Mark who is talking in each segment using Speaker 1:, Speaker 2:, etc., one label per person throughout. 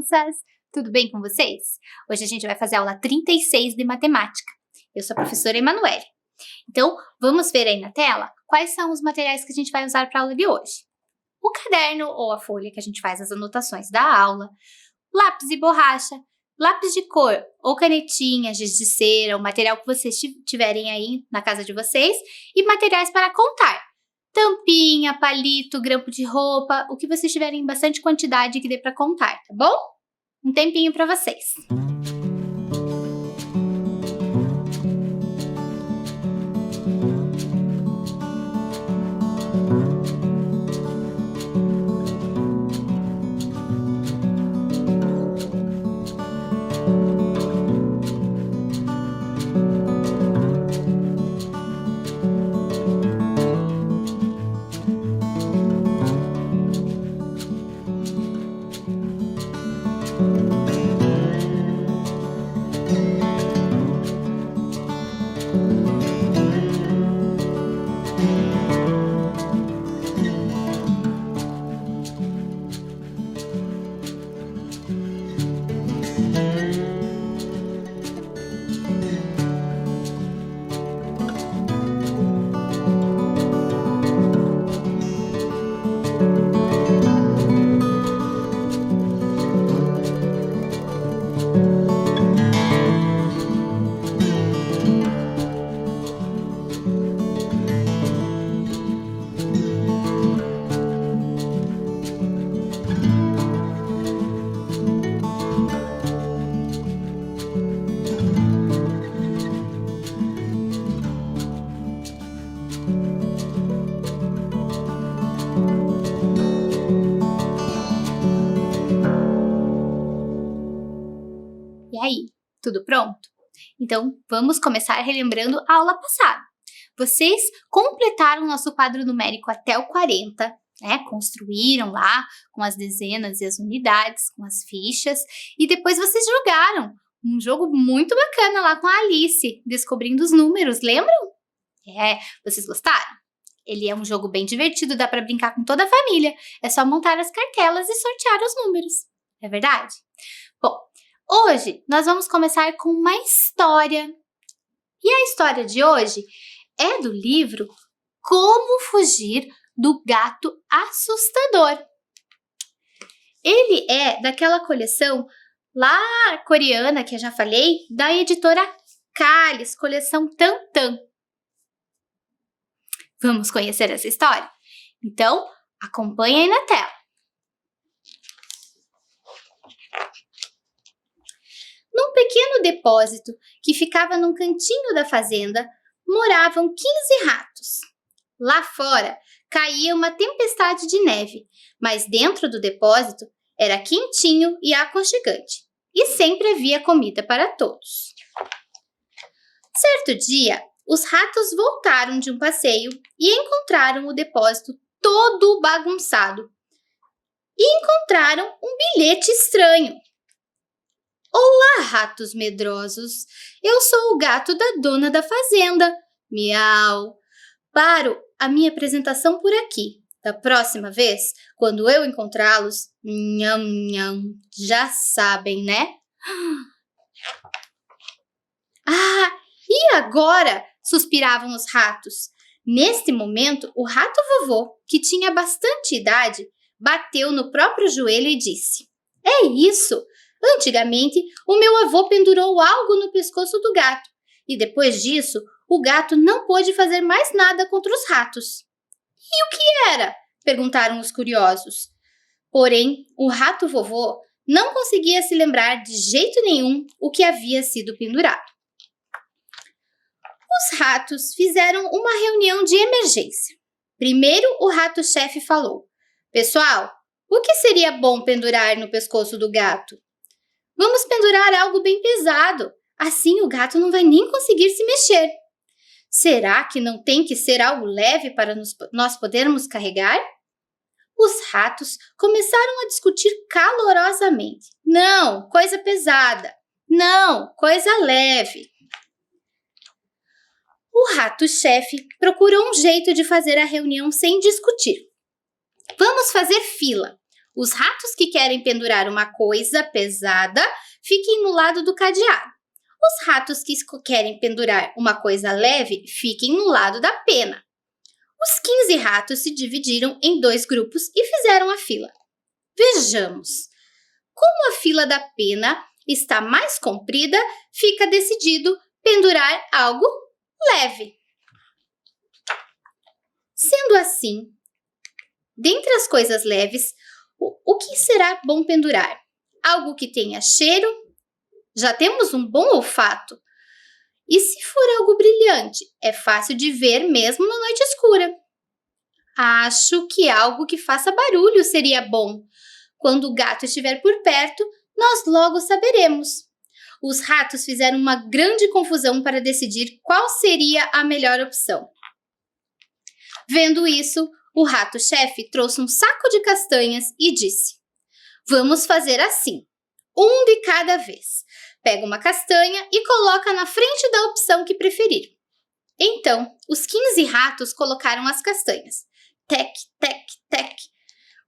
Speaker 1: crianças! Tudo bem com vocês? Hoje a gente vai fazer a aula 36 de matemática. Eu sou a professora Emanuele. Então, vamos ver aí na tela quais são os materiais que a gente vai usar para a aula de hoje. O caderno ou a folha que a gente faz as anotações da aula, lápis e borracha, lápis de cor ou canetinha, giz de cera, o material que vocês tiverem aí na casa de vocês e materiais para contar. Tampinha, palito, grampo de roupa, o que vocês tiverem em bastante quantidade que dê para contar, tá bom? Um tempinho para vocês. E aí, tudo pronto? Então, vamos começar relembrando a aula passada. Vocês completaram nosso quadro numérico até o 40, né? Construíram lá com as dezenas e as unidades, com as fichas, e depois vocês jogaram um jogo muito bacana lá com a Alice, descobrindo os números, lembram? Vocês gostaram? Ele é um jogo bem divertido, dá para brincar com toda a família. É só montar as cartelas e sortear os números. É verdade? Bom, hoje nós vamos começar com uma história. E a história de hoje é do livro Como Fugir do Gato Assustador. Ele é daquela coleção lá coreana que eu já falei, da editora Kalis, coleção Tantan. Vamos conhecer essa história? Então, acompanhe aí na tela. Num pequeno depósito que ficava num cantinho da fazenda, moravam 15 ratos. Lá fora caía uma tempestade de neve, mas dentro do depósito era quentinho e aconchegante, e sempre havia comida para todos. Certo dia, os ratos voltaram de um passeio e encontraram o depósito todo bagunçado. E encontraram um bilhete estranho. Olá, ratos medrosos! Eu sou o gato da dona da fazenda. Miau! Paro a minha apresentação por aqui. Da próxima vez, quando eu encontrá-los, nham, nham, já sabem, né? Ah, e agora? Suspiravam os ratos. Neste momento, o rato vovô, que tinha bastante idade, bateu no próprio joelho e disse: É isso! Antigamente, o meu avô pendurou algo no pescoço do gato, e depois disso, o gato não pôde fazer mais nada contra os ratos. E o que era? Perguntaram os curiosos. Porém, o rato vovô não conseguia se lembrar de jeito nenhum o que havia sido pendurado. Os ratos fizeram uma reunião de emergência. Primeiro, o rato-chefe falou: Pessoal, o que seria bom pendurar no pescoço do gato? Vamos pendurar algo bem pesado, assim o gato não vai nem conseguir se mexer. Será que não tem que ser algo leve para nós podermos carregar? Os ratos começaram a discutir calorosamente. Não, coisa pesada. Não, coisa leve. O rato-chefe procurou um jeito de fazer a reunião sem discutir. Vamos fazer fila. Os ratos que querem pendurar uma coisa pesada fiquem no lado do cadeado. Os ratos que querem pendurar uma coisa leve fiquem no lado da pena. Os 15 ratos se dividiram em 2 grupos e fizeram a fila. Vejamos. Como a fila da pena está mais comprida, fica decidido pendurar algo leve. Sendo assim, dentre as coisas leves, o que será bom pendurar? Algo que tenha cheiro? Já temos um bom olfato. E se for algo brilhante? É fácil de ver mesmo na noite escura. Acho que algo que faça barulho seria bom. Quando o gato estiver por perto, nós logo saberemos. Os ratos fizeram uma grande confusão para decidir qual seria a melhor opção. Vendo isso, o rato-chefe trouxe um saco de castanhas e disse: vamos fazer assim, um de cada vez. Pega uma castanha e coloca na frente da opção que preferir. Então, os 15 ratos colocaram as castanhas. Tec, tec, tec.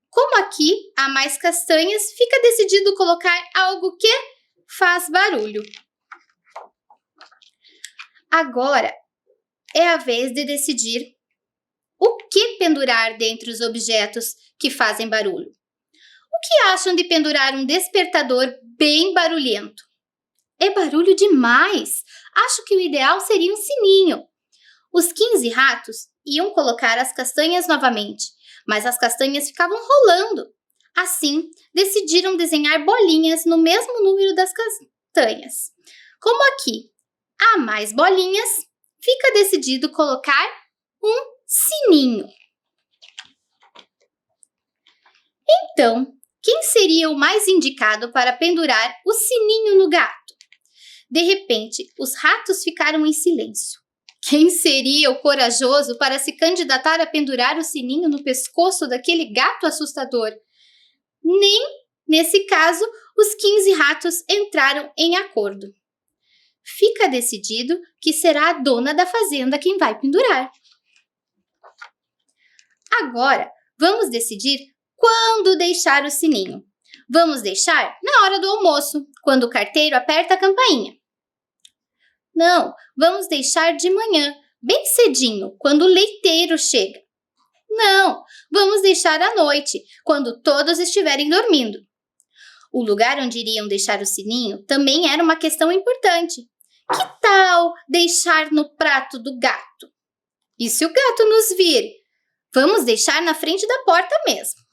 Speaker 1: Como aqui há mais castanhas, fica decidido colocar algo que faz barulho. Agora é a vez de decidir o que pendurar dentre os objetos que fazem barulho. O que acham de pendurar um despertador bem barulhento? É barulho demais! Acho que o ideal seria um sininho. Os 15 ratos iam colocar as castanhas novamente, mas as castanhas ficavam rolando. Assim, decidiram desenhar bolinhas no mesmo número das castanhas. Como aqui há mais bolinhas, fica decidido colocar um sininho. Então, quem seria o mais indicado para pendurar o sininho no gato? De repente, os ratos ficaram em silêncio. Quem seria o corajoso para se candidatar a pendurar o sininho no pescoço daquele gato assustador? Nem, nesse caso, os 15 ratos entraram em acordo. Fica decidido que será a dona da fazenda quem vai pendurar. Agora, vamos decidir quando deixar o sininho. Vamos deixar na hora do almoço, quando o carteiro aperta a campainha. Não, vamos deixar de manhã, bem cedinho, quando o leiteiro chega. Não, vamos deixar à noite, quando todos estiverem dormindo. O lugar onde iriam deixar o sininho também era uma questão importante. Que tal deixar no prato do gato? E se o gato nos vir? Vamos deixar na frente da porta mesmo.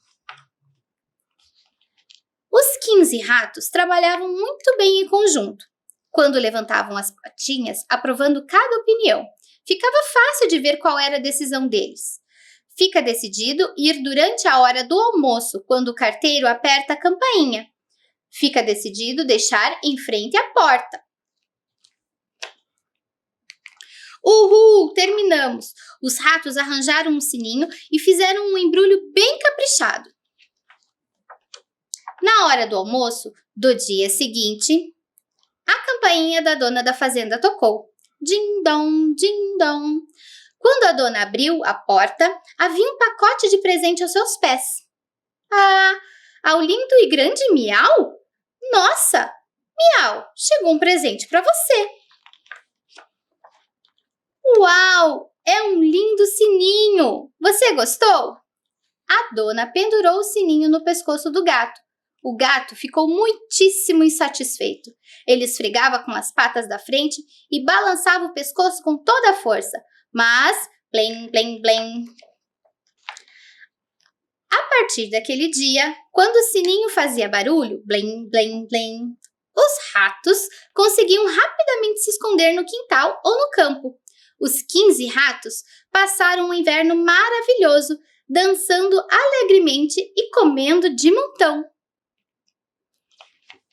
Speaker 1: Os 15 ratos trabalhavam muito bem em conjunto. Quando levantavam as patinhas, aprovando cada opinião, ficava fácil de ver qual era a decisão deles. Fica decidido ir durante a hora do almoço, quando o carteiro aperta a campainha. Fica decidido deixar em frente à porta. Uhul! Terminamos! Os ratos arranjaram um sininho e fizeram um embrulho bem caprichado. Na hora do almoço do dia seguinte, a campainha da dona da fazenda tocou. Din-dom, din-dom. Quando a dona abriu a porta, havia um pacote de presente aos seus pés. Ah, ao lindo e grande Miau? Nossa, Miau, chegou um presente para você. Uau, é um lindo sininho. Você gostou? A dona pendurou o sininho no pescoço do gato. O gato ficou muitíssimo insatisfeito. Ele esfregava com as patas da frente e balançava o pescoço com toda a força. Mas, blém, blém, blém. A partir daquele dia, quando o sininho fazia barulho, blém, blém, blém, os ratos conseguiam rapidamente se esconder no quintal ou no campo. Os 15 ratos passaram um inverno maravilhoso, dançando alegremente e comendo de montão.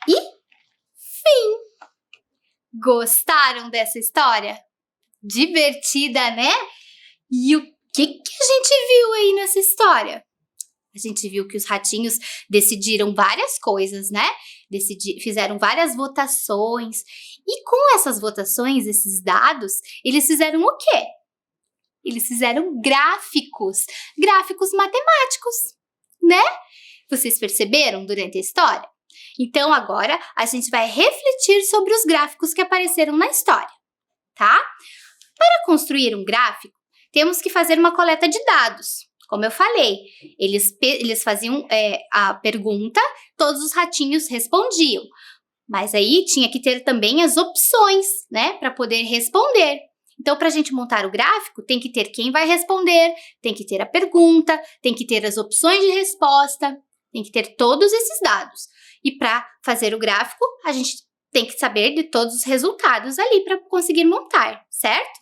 Speaker 1: E fim! Gostaram dessa história? Divertida, né? E o que a gente viu aí nessa história? A gente viu que os ratinhos decidiram várias coisas, né? Fizeram várias votações. E com essas votações, esses dados, eles fizeram o quê? Eles fizeram gráficos matemáticos, né? Vocês perceberam durante a história? Então, agora, a gente vai refletir sobre os gráficos que apareceram na história, tá? Para construir um gráfico, temos que fazer uma coleta de dados. Como eu falei, eles faziam a pergunta, todos os ratinhos respondiam. Mas aí tinha que ter também as opções, né, para poder responder. Então, para a gente montar o gráfico, tem que ter quem vai responder, tem que ter a pergunta, tem que ter as opções de resposta, tem que ter todos esses dados. E para fazer o gráfico, a gente tem que saber de todos os resultados ali para conseguir montar, certo?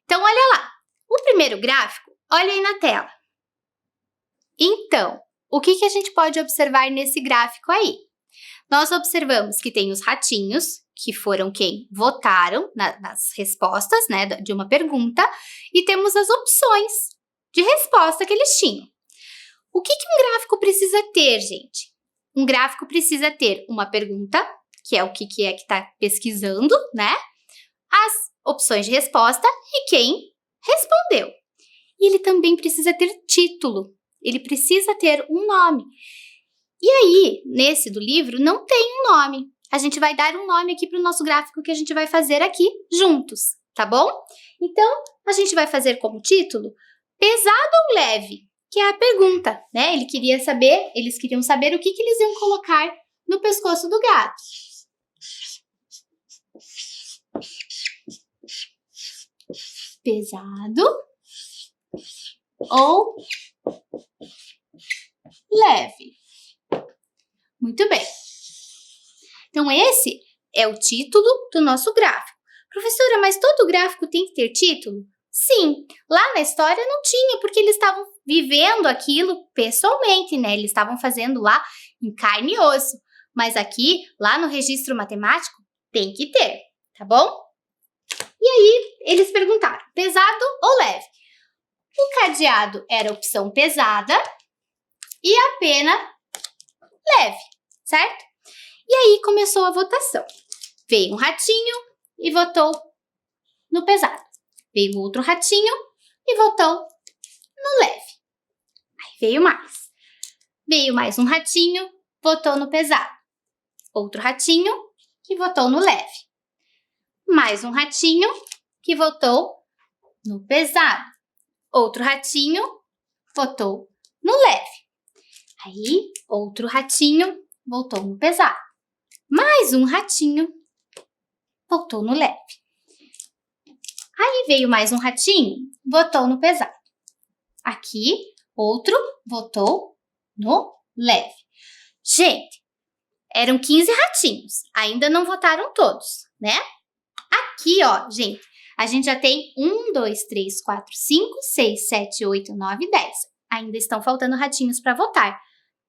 Speaker 1: Então, olha lá. O primeiro gráfico, olha aí na tela. Então, o que a gente pode observar nesse gráfico aí? Nós observamos que tem os ratinhos, que foram quem votaram nas respostas, né, de uma pergunta, e temos as opções de resposta que eles tinham. O que um gráfico precisa ter, gente? Um gráfico precisa ter uma pergunta, que é o que está pesquisando, né? As opções de resposta e quem respondeu. E ele também precisa ter título, ele precisa ter um nome. E aí, nesse do livro, não tem um nome. A gente vai dar um nome aqui para o nosso gráfico que a gente vai fazer aqui juntos, tá bom? Então, a gente vai fazer como título pesado ou leve, que é a pergunta, né? Eles queriam saber o que eles iam colocar no pescoço do gato. Pesado ou leve. Muito bem. Então, esse é o título do nosso gráfico. Professora, mas todo gráfico tem que ter título? Sim, lá na história não tinha, porque eles estavam vivendo aquilo pessoalmente, né? Eles estavam fazendo lá em carne e osso. Mas aqui, lá no registro matemático, tem que ter, tá bom? E aí, eles perguntaram, pesado ou leve? O cadeado era a opção pesada e a pena leve, certo? E aí começou a votação. Veio um ratinho e votou no pesado. Veio outro ratinho e votou no leve. Aí veio mais. Veio mais um ratinho, votou no pesado. Outro ratinho que votou no leve. Mais um ratinho que votou no pesado. Outro ratinho votou no leve. Aí, outro ratinho voltou no pesado. Mais um ratinho voltou no leve. Aí veio mais um ratinho, votou no pesado. Aqui, outro votou no leve. Gente, eram 15 ratinhos, ainda não votaram todos, né? Aqui, ó, gente, a gente já tem 1, 2, 3, 4, 5, 6, 7, 8, 9, 10. Ainda estão faltando ratinhos para votar.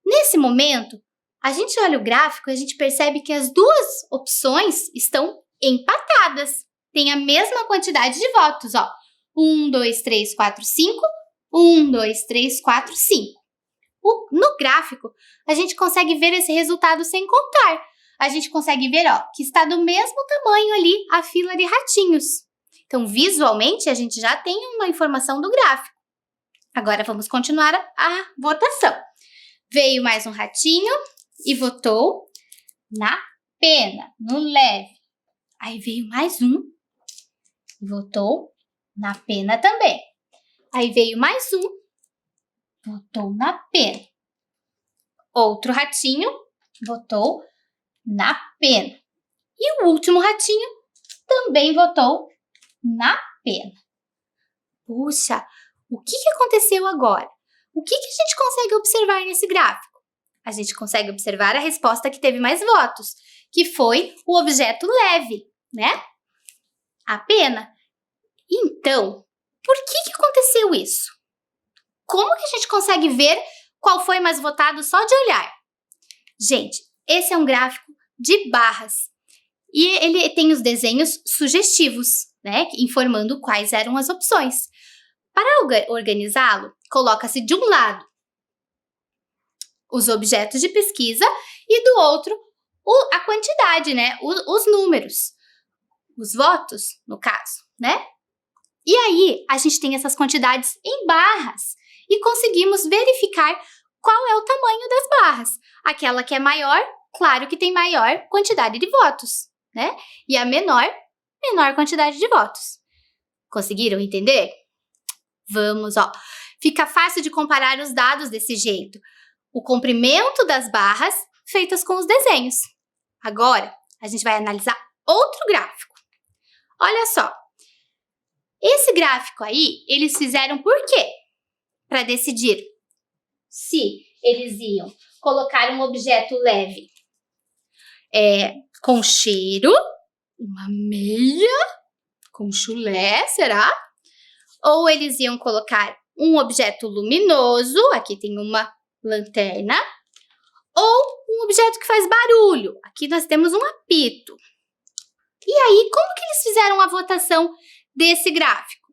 Speaker 1: Nesse momento, a gente olha o gráfico e a gente percebe que as duas opções estão empatadas. Tem a mesma quantidade de votos, ó. 1, 2, 3, 4, 5. 1, 2, 3, 4, 5. No gráfico, a gente consegue ver esse resultado sem contar. A gente consegue ver, ó, que está do mesmo tamanho ali a fila de ratinhos. Então, visualmente, a gente já tem uma informação do gráfico. Agora, vamos continuar a votação. Veio mais um ratinho e votou na pena, no leve. Aí veio mais um e votou na pena também. Aí veio mais um, votou na pena. Outro ratinho votou na pena. E o último ratinho também votou na pena. Puxa, o que aconteceu agora? O que a gente consegue observar nesse gráfico? A gente consegue observar a resposta que teve mais votos, que foi o objeto leve, né? A pena. Então, por que aconteceu isso? Como que a gente consegue ver qual foi mais votado só de olhar? Gente, esse é um gráfico de barras e ele tem os desenhos sugestivos, né? Informando quais eram as opções. Para organizá-lo, coloca-se de um lado os objetos de pesquisa e do outro a quantidade, né? Os números, os votos, no caso, né? E aí, a gente tem essas quantidades em barras e conseguimos verificar qual é o tamanho das barras. Aquela que é maior, claro que tem maior quantidade de votos, né? E a menor, menor quantidade de votos. Conseguiram entender? Vamos, ó. Fica fácil de comparar os dados desse jeito. O comprimento das barras feitas com os desenhos. Agora, a gente vai analisar outro gráfico. Olha só. Esse gráfico aí, eles fizeram por quê? Para decidir se eles iam colocar um objeto leve com cheiro, uma meia com chulé, será? Ou eles iam colocar um objeto luminoso, aqui tem uma lanterna, ou um objeto que faz barulho, aqui nós temos um apito. E aí, como que eles fizeram a votação desse gráfico?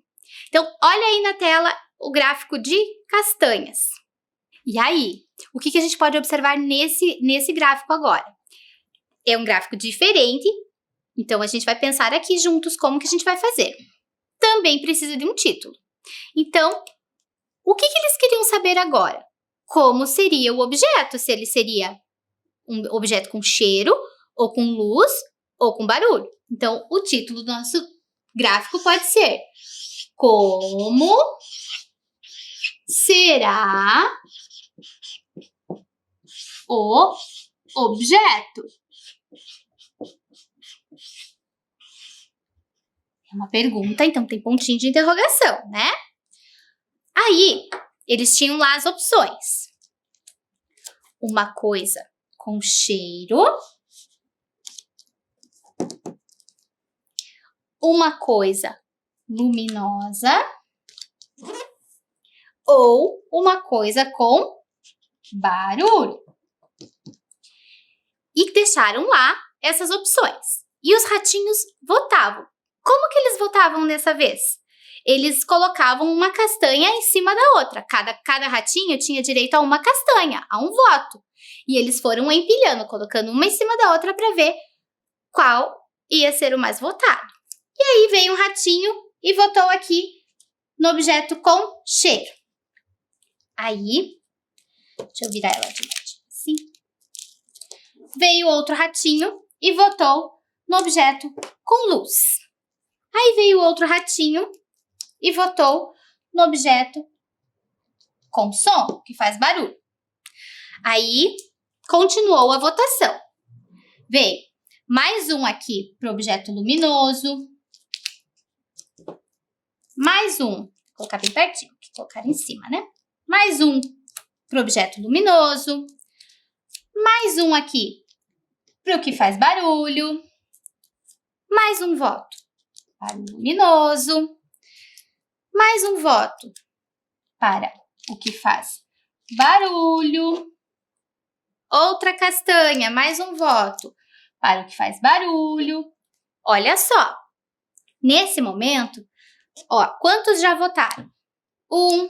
Speaker 1: Então, olha aí na tela o gráfico de castanhas. E aí, o que a gente pode observar nesse gráfico agora? É um gráfico diferente, então a gente vai pensar aqui juntos como que a gente vai fazer. Também precisa de um título. Então, o que eles queriam saber agora? Como seria o objeto? Se ele seria um objeto com cheiro, ou com luz, ou com barulho. Então, o título do nosso gráfico pode ser: Como será o objeto? É uma pergunta, então tem pontinho de interrogação, né? Aí, eles tinham lá as opções. Uma coisa com cheiro, uma coisa luminosa ou uma coisa com barulho. E deixaram lá essas opções. E os ratinhos votavam. Como que eles votavam dessa vez? Eles colocavam uma castanha em cima da outra. Cada ratinho tinha direito a uma castanha, a um voto. E eles foram empilhando, colocando uma em cima da outra para ver qual ia ser o mais votado. E aí veio um ratinho e votou aqui no objeto com cheiro. Aí, deixa eu virar ela de lado, assim. Veio outro ratinho e votou no objeto com luz. Aí veio outro ratinho e votou no objeto com som, que faz barulho. Aí, continuou a votação. Veio mais um aqui para o objeto luminoso. Mais um, vou colocar bem pertinho, vou colocar em cima, né? Mais um para o objeto luminoso. Mais um aqui para o que faz barulho. Mais um voto para o luminoso. Mais um voto para o que faz barulho. Outra castanha, mais um voto para o que faz barulho. Olha só, nesse momento, ó, quantos já votaram? 1,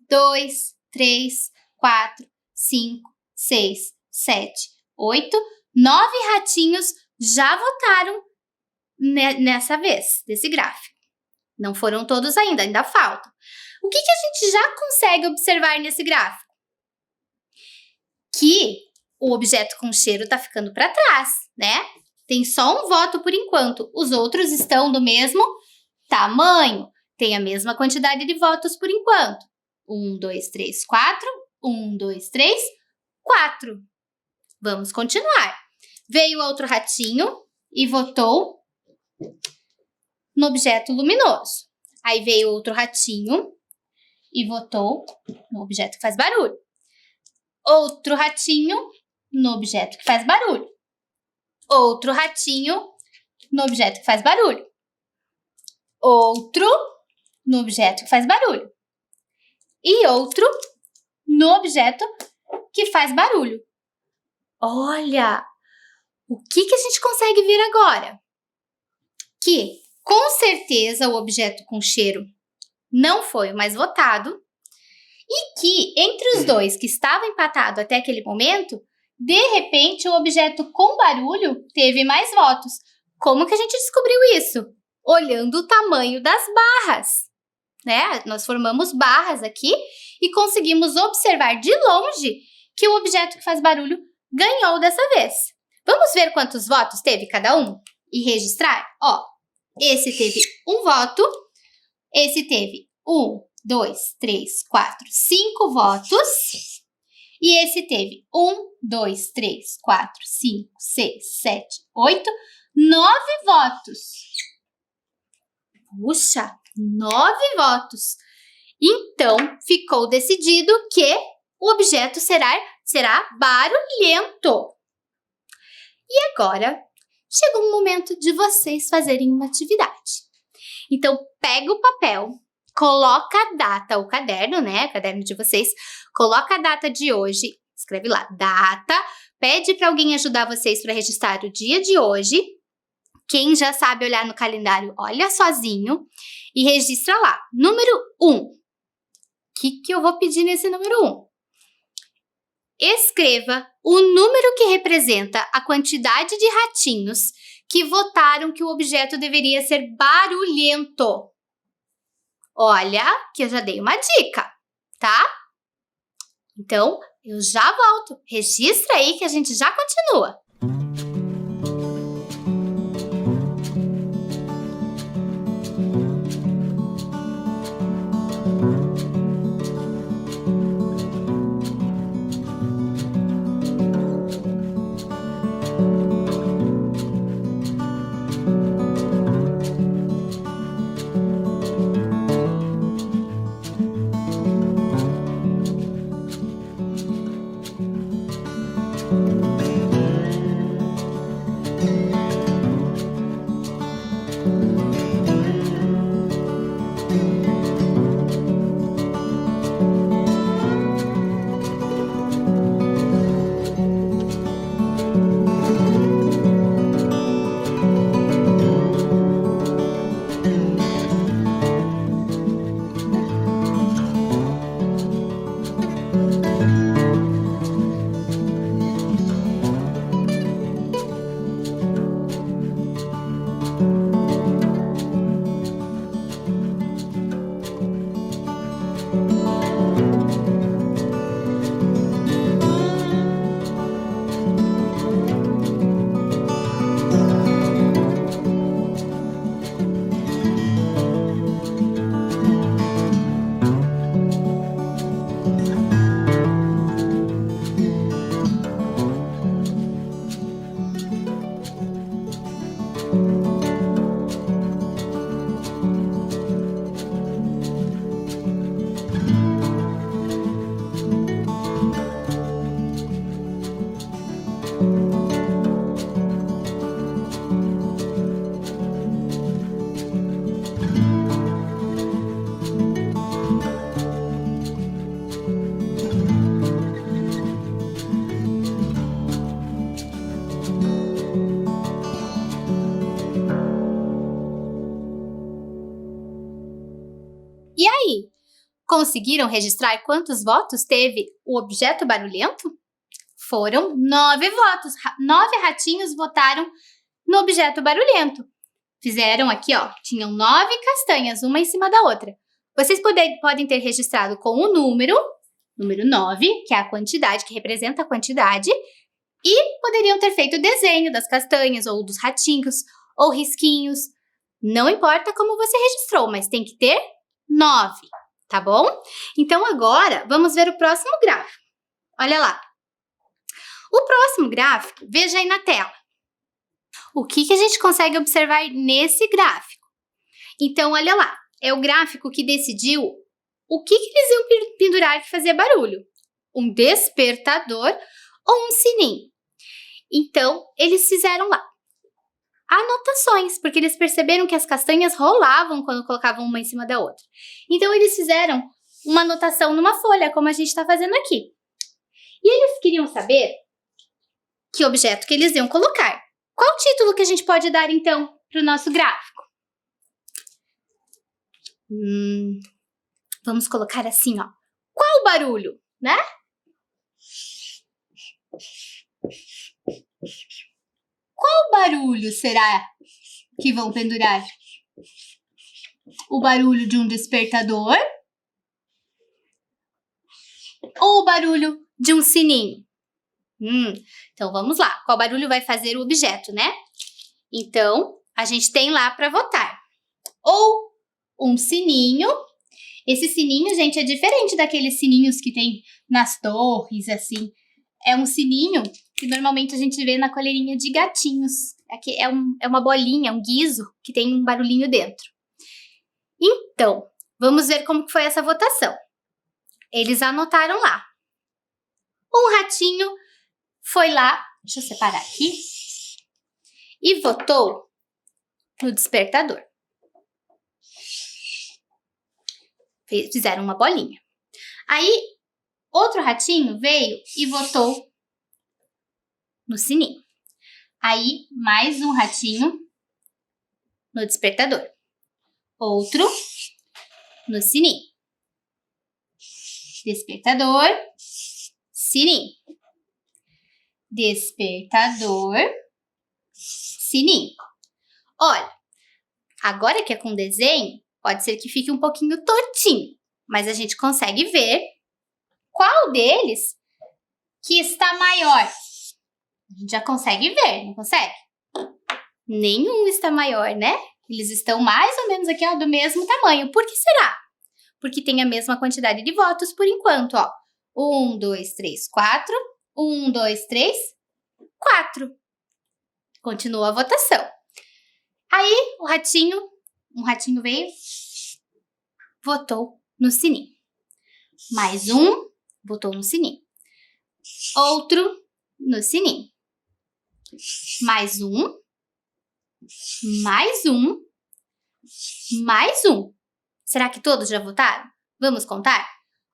Speaker 1: 2, 3, 4, 5, 6, 7, 8, 9 ratinhos já votaram nessa vez, desse gráfico. Não foram todos ainda faltam. O que a gente já consegue observar nesse gráfico? Que o objeto com cheiro está ficando para trás, né? Tem só um voto por enquanto. Os outros estão do mesmo tamanho. Tem a mesma quantidade de votos por enquanto. 1, 2, 3, 4. 1, 2, 3, 4. Vamos continuar. Veio outro ratinho e votou no objeto luminoso. Aí veio outro ratinho e votou no objeto que faz barulho. Outro ratinho no objeto que faz barulho. Outro ratinho no objeto que faz barulho. Outro no objeto que faz barulho. E outro no objeto que faz barulho. Olha, o que a gente consegue ver agora? Que, com certeza, o objeto com cheiro não foi o mais votado e que, entre os dois que estavam empatados até aquele momento, de repente, o objeto com barulho teve mais votos. Como que a gente descobriu isso? Olhando o tamanho das barras. né? Nós formamos barras aqui e conseguimos observar de longe que o objeto que faz barulho ganhou dessa vez. Vamos ver quantos votos teve cada um e registrar? Ó, esse teve um voto, esse teve 1, 2, 3, 4, 5 votos. E esse teve 1, 2, 3, 4, 5, 6, 7, 8, 9 votos. Puxa, 9 votos. Então, ficou decidido que o objeto será barulhento. E agora, chegou o momento de vocês fazerem uma atividade. Então, pega o papel, coloca a data, o caderno, né? O caderno de vocês, coloca a data de hoje, escreve lá, data, pede para alguém ajudar vocês para registrar o dia de hoje. Quem já sabe olhar no calendário, olha sozinho e registra lá. Número 1. O que eu vou pedir nesse número 1? Escreva o número que representa a quantidade de ratinhos que votaram que o objeto deveria ser barulhento. Olha, que eu já dei uma dica, tá? Então, eu já volto. Registra aí que a gente já continua. E aí, conseguiram registrar quantos votos teve o objeto barulhento? Foram 9 votos. 9 ratinhos votaram no objeto barulhento. Fizeram aqui, ó, tinham 9 castanhas, uma em cima da outra. Vocês podem ter registrado com o número 9, que é a quantidade, que representa a quantidade, e poderiam ter feito o desenho das castanhas, ou dos ratinhos, ou risquinhos. Não importa como você registrou, mas tem que ter 9, tá bom? Então, agora, vamos ver o próximo gráfico. Olha lá. O próximo gráfico, veja aí na tela. O que a gente consegue observar nesse gráfico? Então, olha lá. É o gráfico que decidiu o que eles iam pendurar que fazia barulho. Um despertador ou um sininho. Então, eles fizeram lá anotações, porque eles perceberam que as castanhas rolavam quando colocavam uma em cima da outra. Então, eles fizeram uma anotação numa folha, como a gente está fazendo aqui. E eles queriam saber que objeto que eles iam colocar. Qual título que a gente pode dar, então, para o nosso gráfico? Vamos colocar assim, ó. Qual barulho, né? Qual barulho será que vão pendurar? o barulho de um despertador ou o barulho de um sininho? Então vamos lá. Qual barulho vai fazer o objeto, né? Então, a gente tem lá para votar. Ou um sininho. Esse sininho, gente, é diferente daqueles sininhos que tem nas torres, assim. É um sininho que normalmente a gente vê na coleirinha de gatinhos. Aqui é uma bolinha, um guizo, que tem um barulhinho dentro. Então, vamos ver como foi essa votação. Eles anotaram lá. Um ratinho foi lá, deixa eu separar aqui, e votou no despertador. Fizeram uma bolinha. Aí, outro ratinho veio e votou no sininho. Aí, mais um ratinho no despertador. Outro no sininho. Despertador, sininho. Despertador, sininho. Olha, agora que é com desenho, pode ser que fique um pouquinho tortinho, mas a gente consegue ver qual deles que está maior. A gente já consegue ver, não consegue? Nenhum está maior, né? Eles estão mais ou menos aqui, ó, do mesmo tamanho. Por que será? Porque tem a mesma quantidade de votos por enquanto, ó. 1, 2, 3, 4. 1, 2, 3, 4. Continua a votação. Aí, um ratinho veio, votou no sininho. Mais um, votou no sininho. Outro, no sininho. Mais um. Mais um. Mais um. Será que todos já votaram? Vamos contar?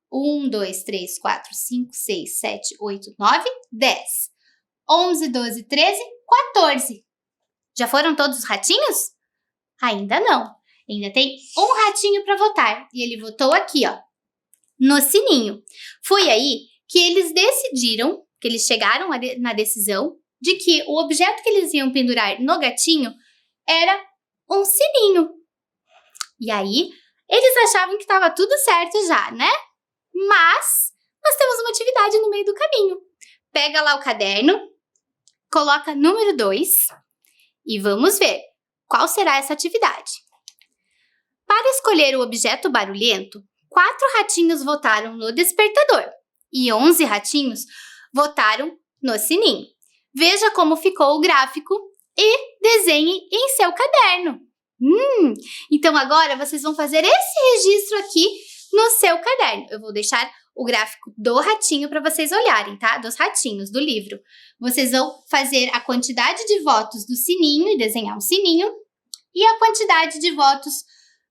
Speaker 1: 1, 2, 3, 4, 5, 6, 7, 8, 9, 10. 11, 12, 13, 14. Já foram todos os ratinhos? Ainda não. Ainda tem um ratinho para votar. E ele votou aqui, ó, no sininho. Foi aí que eles decidiram, que eles chegaram na decisão de que o objeto que eles iam pendurar no gatinho era um sininho. E aí, eles achavam que estava tudo certo já, né? Mas nós temos uma atividade no meio do caminho. Pega lá o caderno, coloca número 2 e vamos ver qual será essa atividade. Para escolher o objeto barulhento, 4 ratinhos votaram no despertador e 11 ratinhos votaram no sininho. Veja como ficou o gráfico e desenhe em seu caderno. Então agora vocês vão fazer esse registro aqui no seu caderno. Eu vou deixar o gráfico do ratinho para vocês olharem, tá? Dos ratinhos, do livro. Vocês vão fazer a quantidade de votos do sininho e desenhar um sininho. E a quantidade de votos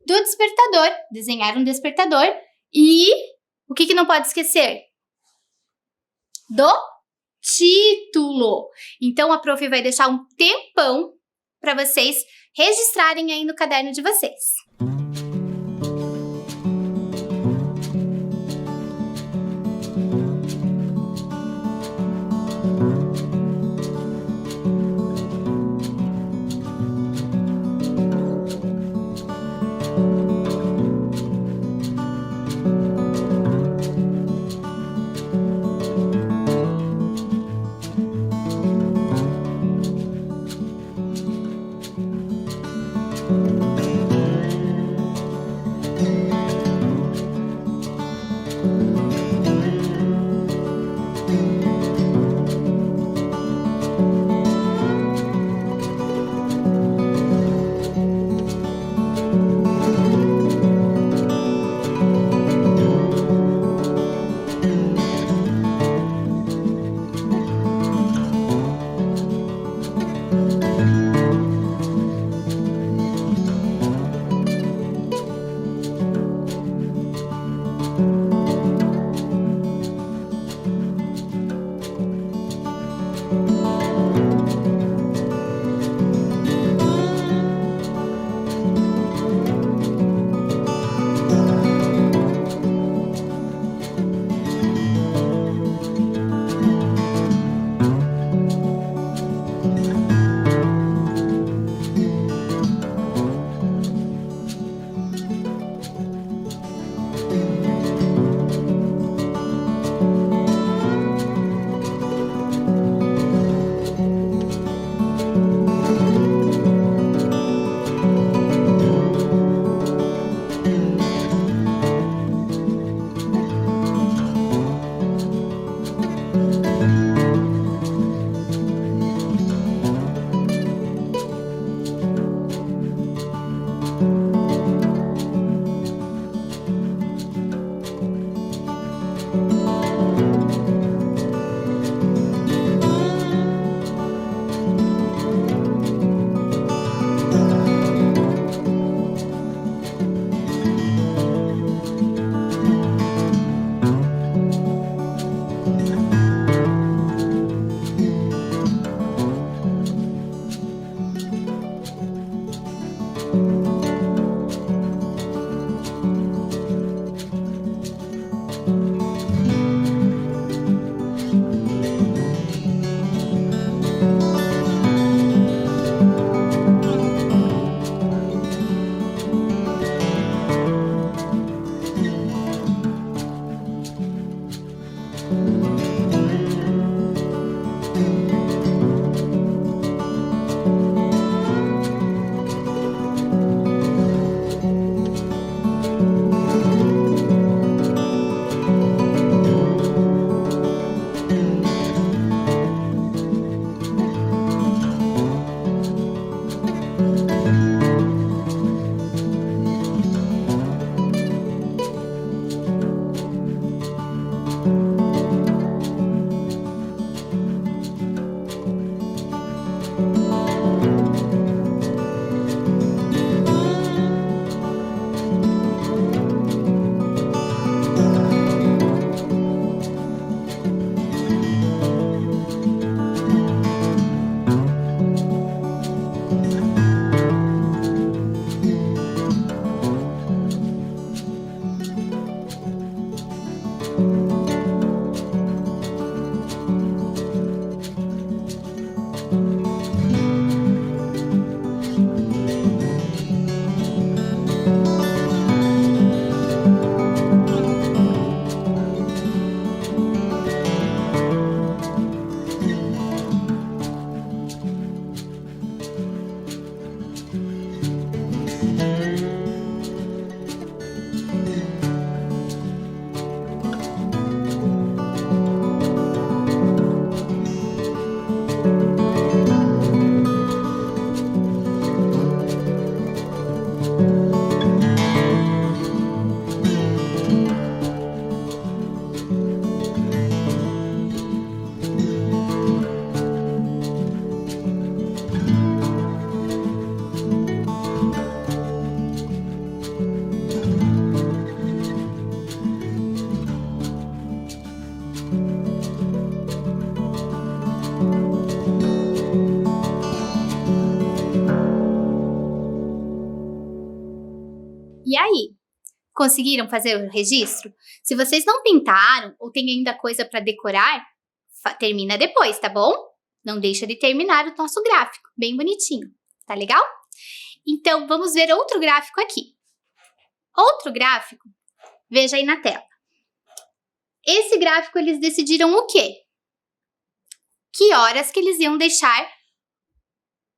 Speaker 1: do despertador, desenhar um despertador. E o que não pode esquecer? Do título. Então a prof vai deixar um tempão para vocês registrarem aí no caderno de vocês. E aí? Conseguiram fazer o registro? Se vocês não pintaram ou tem ainda coisa para decorar, termina depois, tá bom? Não deixa de terminar o nosso gráfico, bem bonitinho, tá legal? Então, vamos ver outro gráfico aqui. Outro gráfico, veja aí na tela. Esse gráfico, eles decidiram o quê? Que horas que eles iam deixar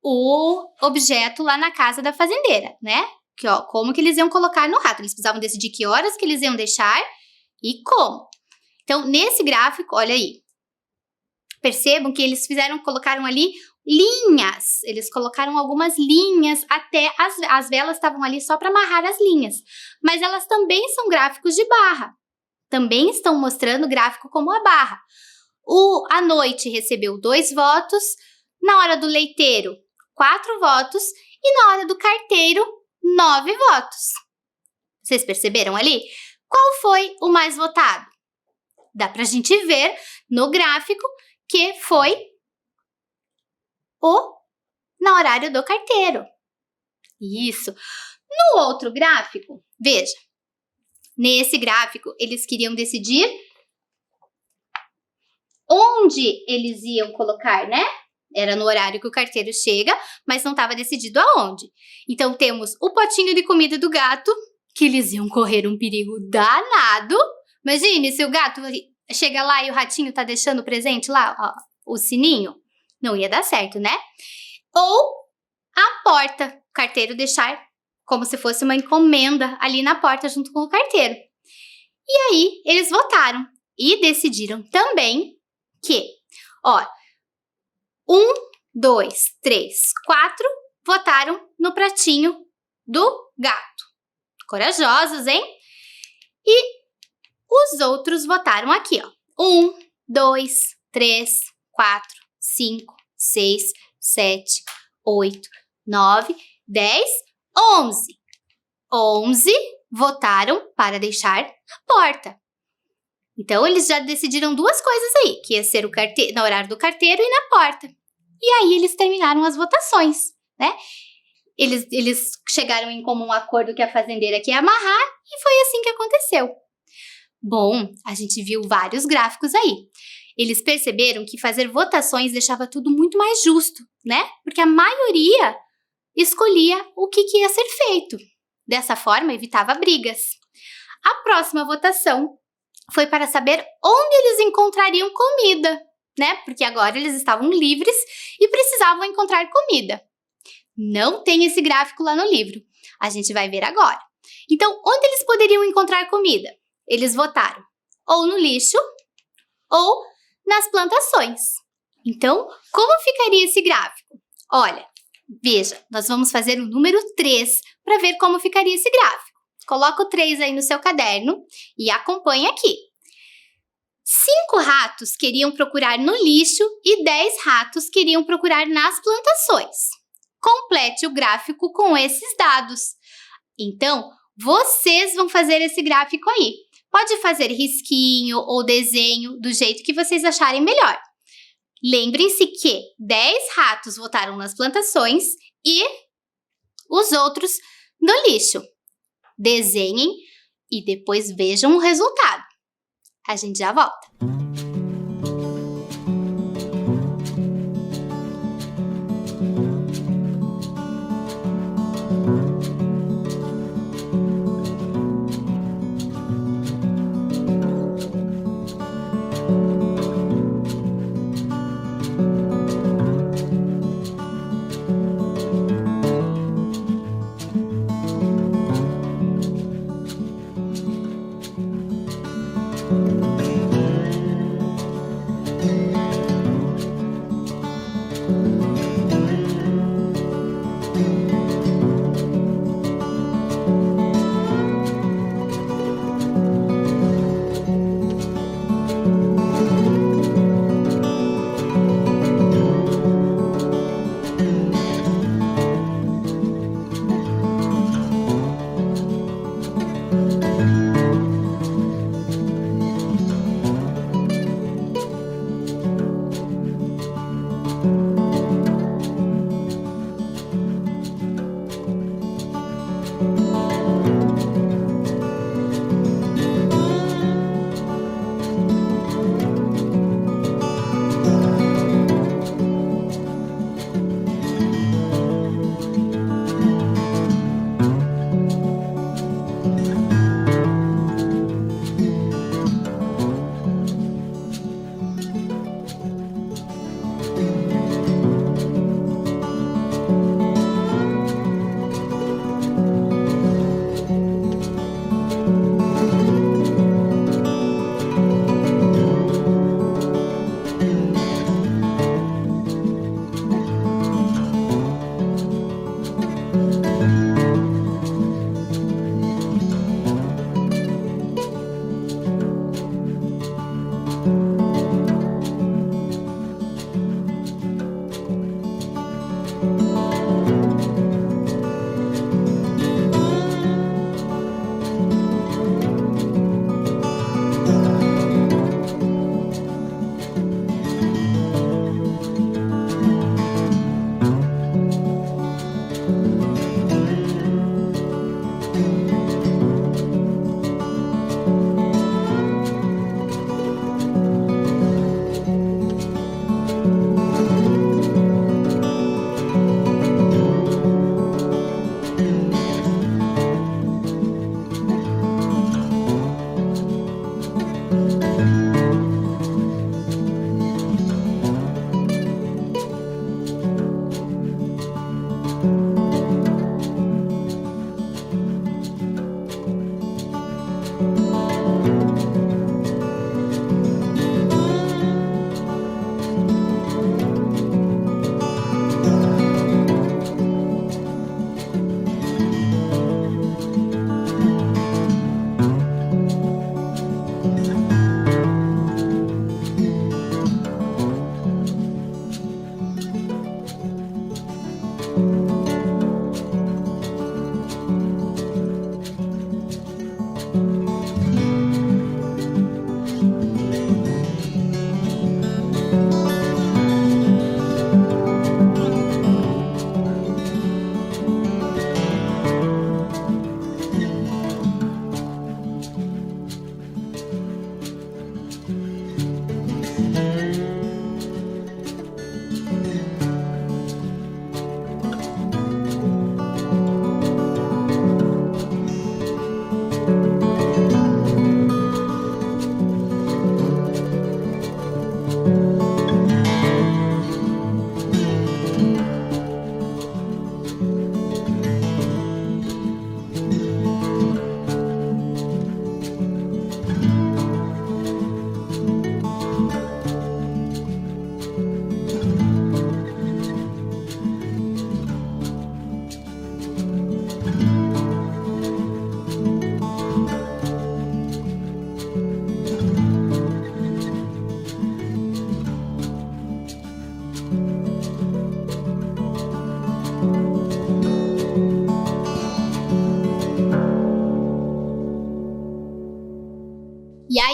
Speaker 1: o objeto lá na casa da fazendeira, né? Que, ó, como que eles iam colocar no rato. Eles precisavam decidir que horas que eles iam deixar e como. Então, nesse gráfico, olha aí. Percebam que eles colocaram ali linhas. Eles colocaram algumas linhas, até as velas estavam ali só para amarrar as linhas. Mas elas também são gráficos de barra. Também estão mostrando gráfico como a barra. A noite recebeu 2 votos, na hora do leiteiro, 4 votos e na hora do carteiro, 9 votos. Vocês perceberam ali? Qual foi o mais votado? Dá pra gente ver no gráfico que foi no horário do carteiro. Isso. No outro gráfico, veja. Nesse gráfico, eles queriam decidir onde eles iam colocar, né? Era no horário que o carteiro chega, mas não estava decidido aonde. Então, temos o potinho de comida do gato, que eles iam correr um perigo danado. Imagine se o gato chega lá e o ratinho tá deixando o presente lá, ó, o sininho. Não ia dar certo, né? Ou a porta, o carteiro deixar como se fosse uma encomenda ali na porta junto com o carteiro. E aí, eles votaram e decidiram também que, ó, 1, 2, 3, 4 votaram no pratinho do gato. Corajosos, hein? E os outros votaram aqui, ó. 1, 2, 3, 4, 5, 6, 7, 8, 9, 10, 11. 11 votaram para deixar na porta. Então, eles já decidiram 2 coisas aí, que ia ser no horário do carteiro e na porta. E aí, eles terminaram as votações, né? Eles chegaram em comum acordo que a fazendeira quer amarrar e foi assim que aconteceu. Bom, a gente viu vários gráficos aí. Eles perceberam que fazer votações deixava tudo muito mais justo, né? Porque a maioria escolhia o que ia ser feito. Dessa forma, evitava brigas. A próxima votação foi para saber onde eles encontrariam comida, né? Porque agora eles estavam livres e precisavam encontrar comida. Não tem esse gráfico lá no livro. A gente vai ver agora. Então, onde eles poderiam encontrar comida? Eles votaram ou no lixo ou nas plantações. Então, como ficaria esse gráfico? Olha, veja, nós vamos fazer o número 3 para ver como ficaria esse gráfico. Coloca o 3 aí no seu caderno e acompanha aqui. 5 ratos queriam procurar no lixo e 10 ratos queriam procurar nas plantações. Complete o gráfico com esses dados. Então, vocês vão fazer esse gráfico aí. Pode fazer risquinho ou desenho do jeito que vocês acharem melhor. Lembrem-se que 10 ratos votaram nas plantações e os outros no lixo. Desenhem e depois vejam o resultado. A gente já volta.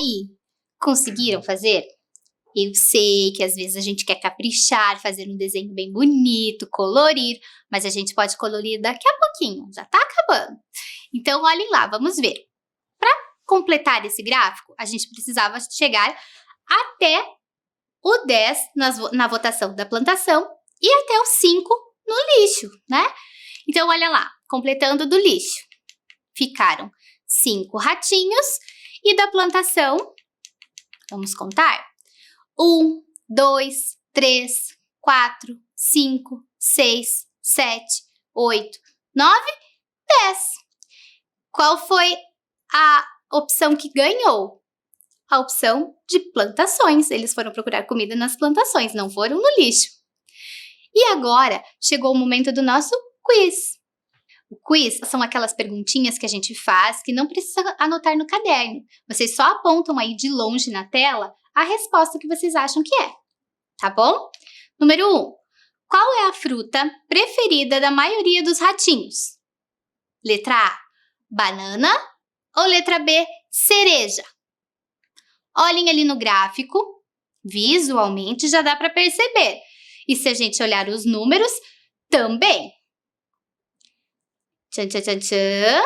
Speaker 1: aí, conseguiram fazer? Eu sei que às vezes a gente quer caprichar, fazer um desenho bem bonito, colorir, mas a gente pode colorir daqui a pouquinho, já tá acabando. Então, olhem lá, vamos ver. Para completar esse gráfico, a gente precisava chegar até o 10 na votação da plantação e até o 5 no lixo, né? Então, olha lá, completando do lixo. Ficaram 5 ratinhos e da plantação, vamos contar? 1, 2, 3, 4, 5, 6, 7, 8, 9, 10. Qual foi a opção que ganhou? A opção de plantações. Eles foram procurar comida nas plantações, não foram no lixo. E agora chegou o momento do nosso quiz. O quiz são aquelas perguntinhas que a gente faz que não precisa anotar no caderno. Vocês só apontam aí de longe na tela a resposta que vocês acham que é, tá bom? Número 1. Qual é a fruta preferida da maioria dos ratinhos? Letra A, banana ou letra B, cereja? Olhem ali no gráfico, visualmente já dá para perceber. E se a gente olhar os números, também. Tchan, tchan, tchan, tchan.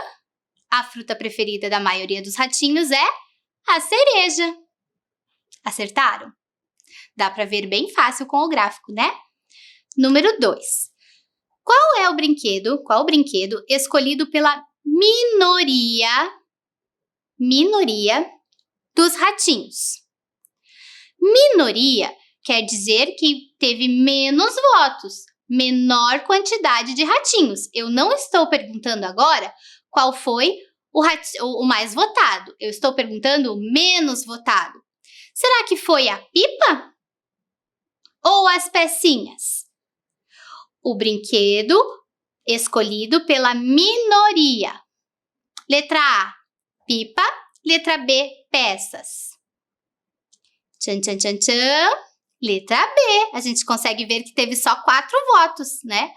Speaker 1: A fruta preferida da maioria dos ratinhos é a cereja. Acertaram? Dá para ver bem fácil com o gráfico, né? Número 2. Qual o brinquedo escolhido pela minoria dos ratinhos? Minoria quer dizer que teve menos votos, menor quantidade de ratinhos. Eu não estou perguntando agora qual foi o mais votado. Eu estou perguntando o menos votado. Será que foi a pipa? Ou as pecinhas? O brinquedo escolhido pela minoria. Letra A, pipa. Letra B, peças. Tchan, tchan, tchan, tchan. Letra B. A gente consegue ver que teve só 4 votos, né?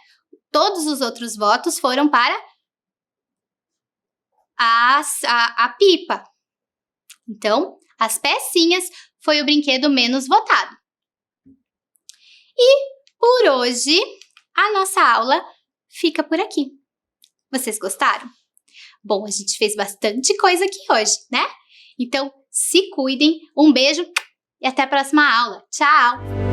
Speaker 1: Todos os outros votos foram para a pipa. Então, as pecinhas foi o brinquedo menos votado. E por hoje, a nossa aula fica por aqui. Vocês gostaram? Bom, a gente fez bastante coisa aqui hoje, né? Então, se cuidem, um beijo e até a próxima aula. Tchau!